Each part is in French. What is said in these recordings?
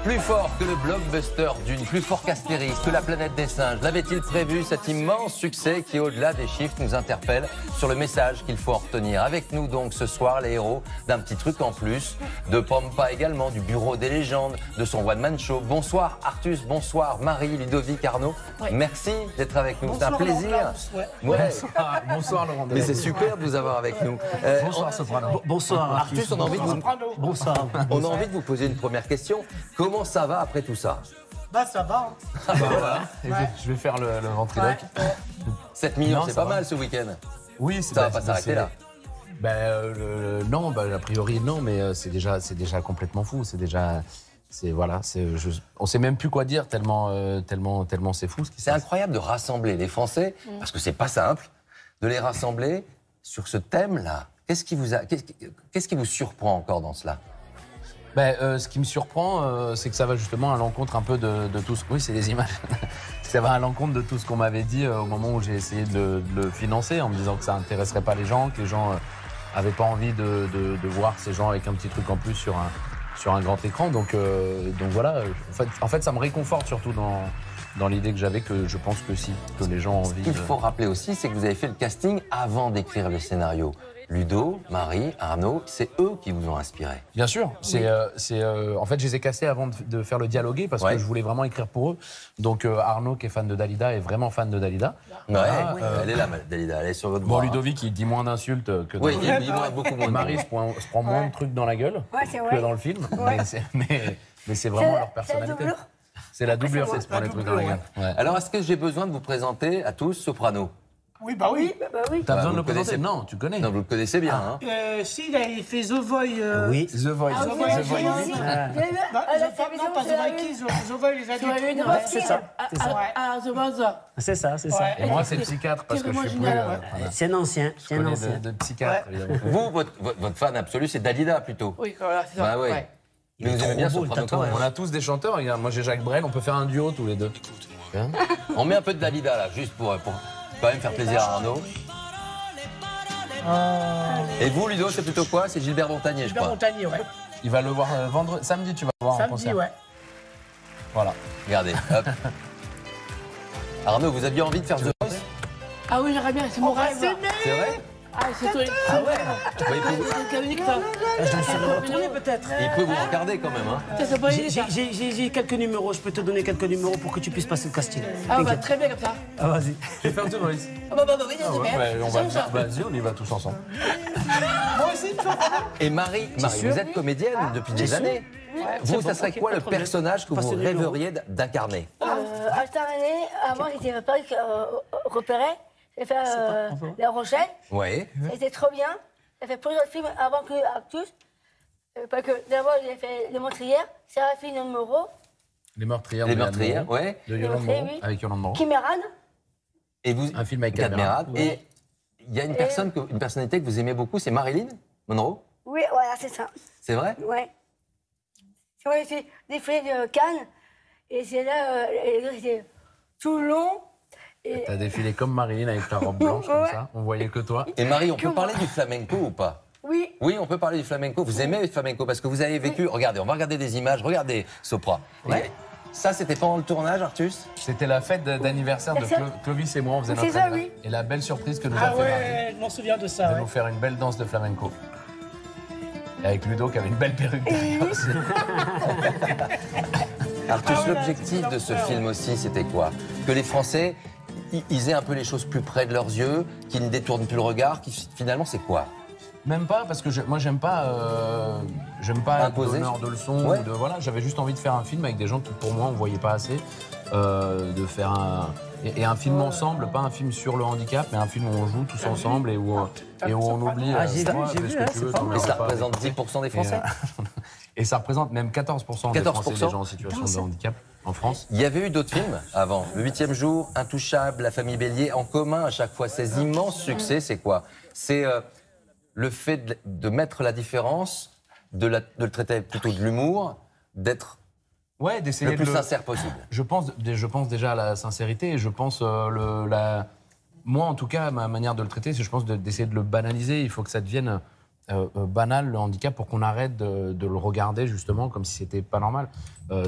Plus fort que le blockbuster Dune, plus fort qu'Astérix, que la planète des singes. L'avait-il prévu, cet immense succès qui, au-delà des chiffres, nous interpelle sur le message qu'il faut en retenir. Avec nous donc ce soir, les héros d'un petit truc en plus, de Pampa également, du Bureau des légendes, de son one-man show. Bonsoir Artus, bonsoir Marie, Ludovic, Arnaud. Ouais. Merci d'être avec nous, c'est un plaisir. Bonsoir Laurent. Mais c'est super de vous avoir avec nous. Bonsoir Soprano. Bonsoir Artus, on a envie de vous... Bonsoir. On a envie de vous poser une première question. Comment ça va après tout ça? Bah ça va. Ah bah voilà. Ouais. Je vais faire le ventriloque. 7 millions, c'est pas mal ce week-end. Oui, ça va pas s'arrêter là. Non, a priori non, mais c'est déjà complètement fou. On sait même plus quoi dire tellement c'est fou ce qui se passe. C'est incroyable de rassembler les Français parce que c'est pas simple de les rassembler sur ce thème-là. Qu'est-ce qui vous surprend encore dans cela? Ce qui me surprend, c'est que ça va justement à l'encontre un peu de tout ce... Oui, c'est des images. Ça va à l'encontre de tout ce qu'on m'avait dit au moment où j'ai essayé de le financer, en me disant que ça intéresserait pas les gens, que les gens avaient pas envie de voir ces gens avec un petit truc en plus sur un grand écran. Donc voilà, en fait, ça me réconforte surtout dans l'idée que j'avais, que je pense que les gens ont envie. Ce qu'il faut rappeler aussi, c'est que vous avez fait le casting avant d'écrire le scénario. Ludo, Marie, Arnaud, c'est eux qui vous ont inspiré. Bien sûr. En fait, je les ai cassés avant de faire le dialoguer parce que je voulais vraiment écrire pour eux. Donc Arnaud, qui est fan de Dalida, est vraiment fan de Dalida. Elle est là, Dalida, elle est sur votre bras. Bon, Ludovic, il dit moins d'insultes que dans le film. Oui, il dit beaucoup moins. Marie se prend moins de trucs dans la gueule que dans le film. Ouais. Mais c'est vraiment leur personnalité. C'est la doublure, c'est se prendre les trucs dans la gueule. Ouais. Alors, est-ce que j'ai besoin de vous présenter à tous Soprano? Oui, bah oui. T'as besoin de le présenter? Non, tu connais. Non, vous le connaissez bien. Hein. Si, il a fait The Voice. Oui, The Voice. The Voice 8. Non, pas The Voice, The Voice, les adultes. C'est ça. The Voice. C'est ça, c'est ça. Et moi, c'est psychiatre parce que je suis plus... C'est un ancien. Je connais de psychiatre, évidemment. Vous, votre fan absolu, c'est Dalida, plutôt. Oui, voilà, c'est ça. Mais vous aimez bien Soprano. On a tous des chanteurs. Regarde, moi, j'ai Jacques Brel, on peut faire un duo tous les deux. On met un peu de Dalida, là, juste pour quand même faire plaisir à Arnaud. Et vous, Ludo, c'est plutôt quoi? C'est Gilbert Montagnier, je crois. Gilbert Montagnier, ouais. Il va le voir samedi, tu vas le voir en concert. Samedi, ouais. Voilà. Regardez, hop. Arnaud, vous aviez envie de faire The Voice? Ah oui, j'aimerais bien, c'est mon rêve. C'est vrai? Ah, c'est toi. Ah ouais. Je me serais retourné peut-être. Il peut vous regarder quand même. Hein. J'ai quelques numéros, je peux te donner quelques numéros pour que tu puisses passer le casting. Ah bah très bien comme ça. Ah vas-y. Je vais faire The Voice. Ah bah oui, Vas-y, on y va tous ensemble. Moi aussi, Et Marie, vous êtes comédienne depuis des années. Vous, ça serait quoi le personnage que vous rêveriez d'incarner? Alterné, avant j'étais pas repéré. J'ai fait La Rochelle. Oui. C'était trop bien. J'ai fait plusieurs films avant que Actus. Parce que d'abord, j'ai fait Les Meurtrières, Séraphine et Moreau. Les Meurtrières. Les Meurtrières, oui. De Yolande Moreau, avec Yolande Moreau. Kimerad. Et vous, un film avec Cadmerade. Et il y a une personnalité que vous aimez beaucoup, c'est Marilyn Monroe. Oui, voilà, c'est ça. C'est vrai? Oui. C'est vrai, j'ai défilé de Cannes. Et c'est là, c'était tout long. T'as défilé comme Marilyn avec ta robe blanche, comme ça. On voyait que toi. Et Marie, on peut parler du flamenco ou pas? Oui. Oui, on peut parler du flamenco. Vous aimez le flamenco parce que vous avez vécu... Regardez, on va regarder des images. Regardez, Sopra. Ouais. Ça, c'était pendant le tournage, Artus? C'était la fête d'anniversaire de Clovis et moi. On faisait notre ça, oui. Et la belle surprise que nous a fait Marie. Je m'en souviens de ça. De nous faire une belle danse de flamenco. Et avec Ludo qui avait une belle perruque derrière aussi. Artus, l'objectif de ce film aussi, c'était quoi? Que les Français... ils aient un peu les choses plus près de leurs yeux, qu'ils ne détournent plus le regard, finalement c'est quoi? Même pas, parce que moi j'aime pas être donneur de leçons. Ouais. Voilà, j'avais juste envie de faire un film avec des gens qui pour moi on voyait pas assez, de faire un film ensemble, pas un film sur le handicap, mais un film où on joue tous ensemble et où on oublie. J'ai vu, Et ça représente 10% des Français. Et ça représente même 14% des Français, des gens en situation de handicap. En France. Il y avait eu d'autres films avant. Le 8e jour, Intouchable, La famille Bélier. En commun à chaque fois, ces immenses succès, c'est quoi? C'est le fait de mettre la différence, de le traiter avec plutôt de l'humour, d'être d'essayer le plus sincère possible. Je pense déjà à la sincérité et je pense moi en tout cas ma manière de le traiter, c'est je pense d'essayer de le banaliser. Il faut que ça devienne banal, le handicap, pour qu'on arrête de le regarder justement comme si c'était pas normal.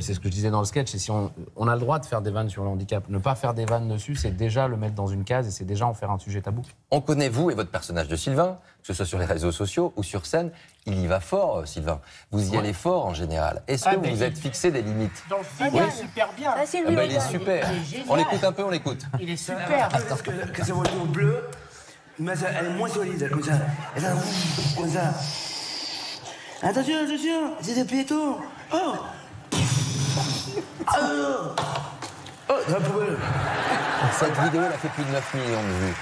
C'est ce que je disais dans le sketch, c'est si on a le droit de faire des vannes sur le handicap. Ne pas faire des vannes dessus, c'est déjà le mettre dans une case et c'est déjà en faire un sujet tabou. On connaît vous et votre personnage de Sylvain, que ce soit sur les réseaux sociaux ou sur scène. Il y va fort, Sylvain. Vous y allez fort en général. Est-ce que vous vous êtes fixé des limites? Dans le film, il est super bien. Ça, c'est Ah lui, bah, il est regarde. super. Il est génial. On l'écoute un peu, on l'écoute. Il est super. Parce que cette voiture bleue, mais elle est moins solide, comme ça. Elle a comme ça. Attention, attention, c'est des piétons. Oh Oh, la poubelle. Cette vidéo, elle a fait plus de 9 millions de vues.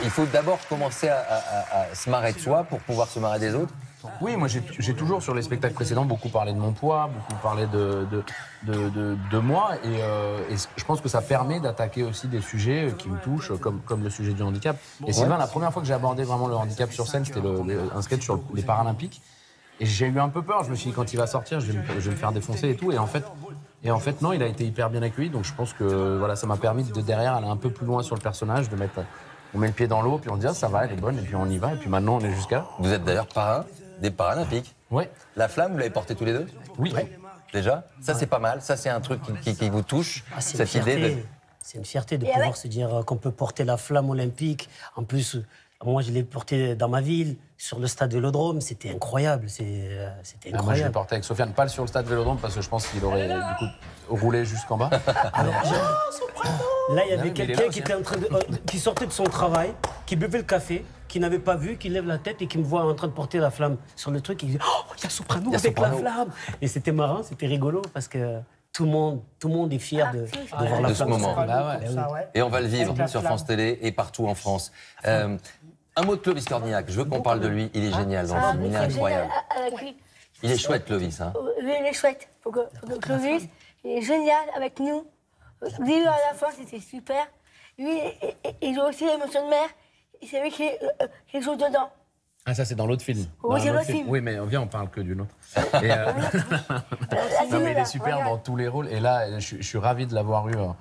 Il faut d'abord commencer à se marrer de soi pour pouvoir se marrer des autres. Oui, moi j'ai toujours sur les spectacles précédents beaucoup parlé de mon poids, beaucoup parlé de moi et je pense que ça permet d'attaquer aussi des sujets qui me touchent comme le sujet du handicap. Et Sylvain, la première fois que j'ai abordé vraiment le handicap sur scène, c'était un sketch sur les Paralympiques et j'ai eu un peu peur, je me suis dit quand il va sortir je vais me faire défoncer et tout et en fait non, il a été hyper bien accueilli donc je pense que voilà, ça m'a permis de derrière aller un peu plus loin sur le personnage, de mettre on met le pied dans l'eau puis on dit ah, ça va, elle est bonne et puis on y va et puis maintenant on est jusqu'à. Vous êtes d'ailleurs parrain des Paralympiques. Ouais. La flamme, vous l'avez portée tous les deux? Oui. Déjà? Ça, c'est pas mal. Ça, c'est un truc qui vous touche. Ah, c'est cette une idée fierté. de... C'est une fierté de Et pouvoir avec- se dire qu'on peut porter la flamme olympique. En plus, moi, je l'ai porté dans ma ville, sur le stade Vélodrome. C'était incroyable. C'était Ah, moi, je l'ai incroyable. porté avec Sofiane, pas sur le stade Vélodrome parce que je pense qu'il aurait du coup roulé jusqu'en bas. Là, il y Non, avait mais il est là quelqu'un aussi, qui était en train de, qui sortait de son travail, qui buvait le café, qui n'avait pas vu, qui lève la tête et qui me voit en train de porter la flamme sur le truc. Il dit oh, il y a Soprano avec Soprano. la flamme. Et c'était marrant, c'était rigolo parce que tout le monde est fier de voir la de ce flamme. moment. Bah ouais. Ça, ouais. Et on va le vivre Avec la sur flamme. France Télé et partout en France. Un mot de Clovis Cornillac. Je veux qu'on parle de lui. Il est génial dans le film. Il est incroyable. Il est chouette, Clovis. Hein. Lui, il est chouette. Faut que Clovis, il est génial avec nous. Lui, à la fin, c'était super. Lui, il joue aussi l'émotion de mère. Et c'est lui qui joue dedans. Ah, ça, c'est dans l'autre film. Oui, Dans c'est un autre l'autre film. Oui, mais viens, on parle que d'une autre. Et, non, mais il est super dans tous les rôles. Et là, je suis ravi de l'avoir eu en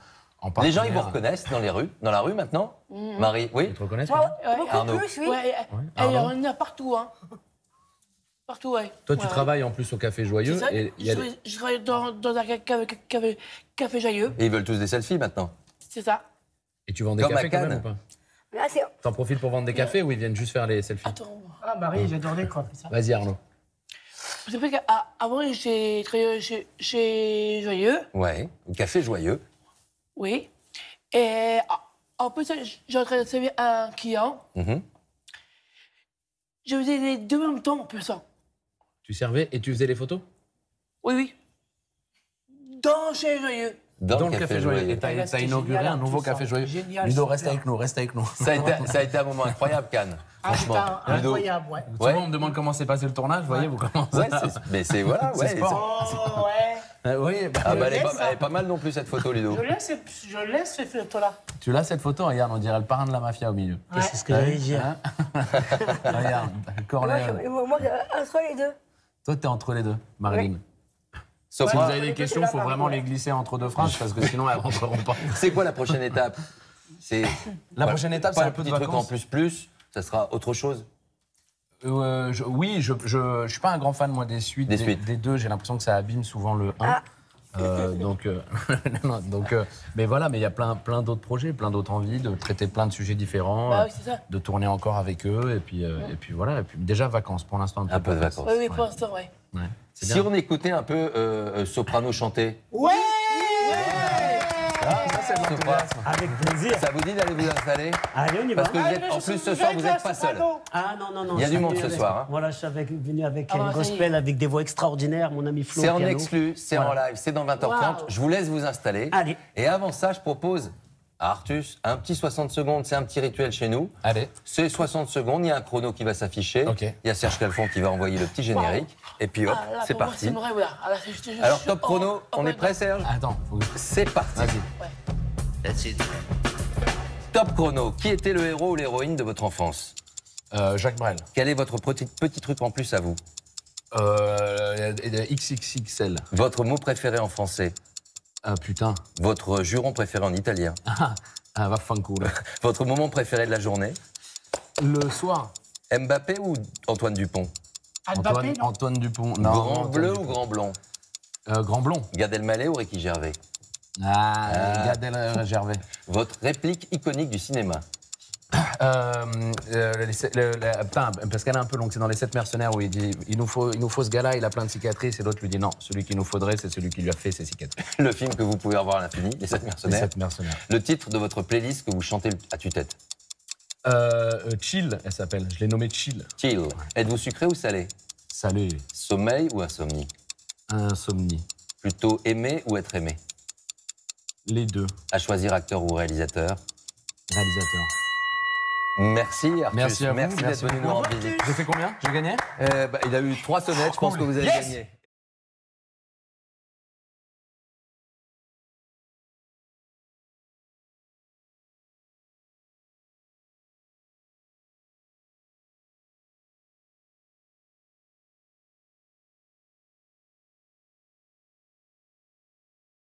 partenariat. Les gens, ils vous reconnaissent dans la rue maintenant? Marie, oui? Ils te reconnaissent, Ouais, toi beaucoup Arnaud. plus, oui. Ouais, Arnaud. on en a partout, hein. Partout, ouais. Toi, tu Ouais. travailles en plus au Café Joyeux. C'est ça, Et il y a des- je travaille dans un café joyeux, Et ils veulent tous des selfies maintenant. c'est ça. et tu vends des Comme à cafés quand même Cannes. ou pas? Là, c'est... T'en profites pour vendre des cafés ou ils viennent juste faire les selfies? Attends. Ah, Marie, j'adorais quand elle fait ça. Vas-y, Arnaud. C'est vrai qu'avant, j'ai travaillé chez Joyeux, Ouais. Au Café Joyeux. oui. Et en plus, j'ai en train de servir un client. Mhm. Je faisais les deux en même temps, en plus. Hein. Tu servais et tu faisais les photos? Oui, oui. Dans chez Joyeux. Dans le Café Joyeux. Et t'as là, c'était inauguré génial, un nouveau tout ça. Café Joyeux. Génial, Ludo, super. reste avec nous, reste avec nous. Ça a été un moment incroyable, Cannes. Ah, c'était Franchement. Ludo. incroyable, ouais. Souvent, on me demande comment s'est passé le tournage. Vous voyez, vous commencez. Ouais, mais c'est voilà. C'est Ouais, sport. Oh, ouais. Oui, bah, Ah bah, elle laisse, est pas mal non plus cette photo, Ludo. Je laisse ces photos-là. tu l'as cette photo? Regarde, on dirait le parrain de la mafia au milieu. Et c'est ce que j'allais dire. Hein Regarde, Corleone. Moi, entre les deux. Toi, t'es entre les deux, Marilyn. Sauf Si moi, vous avez des questions, il faut vraiment les glisser entre deux phrases parce que sinon, elles rentreront pas. c'est quoi la prochaine étape? C'est La prochaine étape, c'est pas un le peu de petit truc en vacances. plus, ça sera autre chose. Oui, je suis pas un grand fan, moi, des suites. Des suites. Des deux, j'ai l'impression que ça abîme souvent le 1. Mais voilà, mais il y a plein d'autres projets, plein d'autres envies de traiter plein de sujets différents, Bah oui, c'est ça. de tourner encore avec eux, et puis voilà. Et puis déjà, vacances, pour l'instant, Un peu de vacances. Oui, oui, pour l'instant, ouais. Ouais, c'est Si bien. on écoutait un peu Soprano chanter, Ouais. Avec plaisir. ça vous dit d'aller vous installer? Allez, on y va. Parce que vous êtes, en plus ce soir, vous n'êtes pas seul. Ah non, non, non. Il y a je du suis monde venu ce avec- soir, hein. Voilà, je suis venu avec Ah, un bah, ça y est. gospel avec des voix extraordinaires, mon ami Flo. C'est en piano. exclu, c'est en live, c'est dans 20h30. Waouh. Je vous laisse vous installer. Allez. Et avant ça, je propose à Artus un petit 60 secondes. C'est un petit rituel chez nous. Allez, C'est 60 secondes, il y a un chrono qui va s'afficher. Ok. Il y a Serge Calfon qui va envoyer le petit générique. Et puis hop, Ah, là, c'est pour moi, parti. c'est mon rêve, là. Ah, là, Alors top chrono, on est ouais, prêt Serge? attends, C'est parti. vas-y. Top chrono, qui était le héros ou l'héroïne de votre enfance? Jacques Brel. Quel est votre petit truc en plus à vous? XXXL. Votre mot préféré en français? Ah putain. Votre juron préféré en italien? Ah, va fanculo. Votre moment préféré de la journée? Le soir. Mbappé ou Antoine Dupont? Mbappé, non Antoine Dupont. Non, Grand Antoine bleu Dupont. ou grand blond? Grand blond. Gad Elmaleh ou Ricky Gervais? Gad Gervais. Votre réplique iconique du cinéma? Putain, parce qu'elle est un peu longue, c'est dans Les 7 mercenaires où il dit il nous faut ce gars-là, il a plein de cicatrices, et l'autre lui dit non, celui qu'il nous faudrait, c'est celui qui lui a fait ses cicatrices. Le film que vous pouvez revoir à l'infini, Les 7 Les mercenaires. 7 mercenaires. Le titre de votre playlist que vous chantez à tue-tête? Chill, elle s'appelle. Je l'ai nommée Chill. Chill. Êtes-vous sucré ou salé? Salé. Sommeil ou insomnie? Insomnie. Plutôt aimer ou être aimé? Les deux. À choisir acteur ou réalisateur? Réalisateur. Merci Arthus. Merci à vous. Merci d'être venu nous rendre visite. J'ai fait combien? J'ai gagné? Il a eu 3 sonnettes, je pense que vous avez gagné.